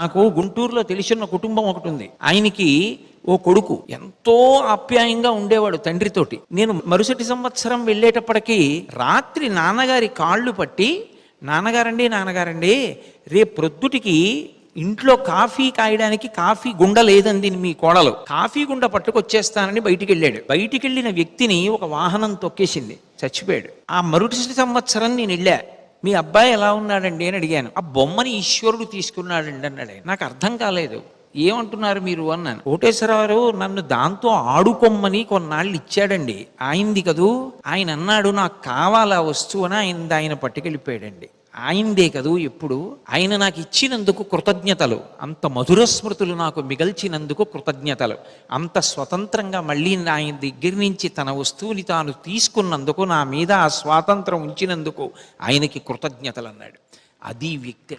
నాకు గుంటూరులో తెలిసిన కుటుంబం ఒకటి ఉంది. ఆయనకి ఓ కొడుకు ఎంతో ఆప్యాయంగా ఉండేవాడు తండ్రితోటి. నేను మరుసటి సంవత్సరం వెళ్ళేటప్పటికీ రాత్రి నాన్నగారి కాళ్ళు పట్టి, నాన్నగారండి రేపు ప్రొద్దుటికి ఇంట్లో కాఫీ కాయడానికి కాఫీ గుండ లేదంది మీ కోడలు, కాఫీ గుండ పట్టుకొచ్చేస్తానని బయటికి వెళ్ళాడు. బయటికి వెళ్ళిన వ్యక్తిని ఒక వాహనం తొక్కేసింది, చచ్చిపోయాడు. ఆ మరుసటి సంవత్సరం నేను వెళ్ళా, మీ అబ్బాయి ఎలా ఉన్నాడండి అని అడిగాను. ఆ బొమ్మని ఈశ్వరుడు తీసుకున్నాడండి అన్నాడు. నాకు అర్థం కాలేదు, ఏమంటున్నారు మీరు అన్నాను. కోటేశ్వరరావు నన్ను దాంతో ఆడుకొమ్మని కొన్నాళ్ళు ఇచ్చాడండి, ఆయనది కదూ. ఆయన అన్నాడు నాకు కావాలా వస్తువు అని ఆయన పట్టుకెళ్ళిపోయాడండి. ఆయనదే కదూ. ఎప్పుడు ఆయన నాకు ఇచ్చినందుకు కృతజ్ఞతలు, అంత మధుర స్మృతులు నాకు మిగల్చినందుకు కృతజ్ఞతలు, అంత స్వతంత్రంగా మళ్ళీ ఆయన దగ్గర నుంచి తన వస్తువుని తాను తీసుకున్నందుకు, నా మీద ఆ స్వాతంత్రం ఉంచినందుకు ఆయనకి కృతజ్ఞతలు అన్నాడు. అది వ్యక్తి.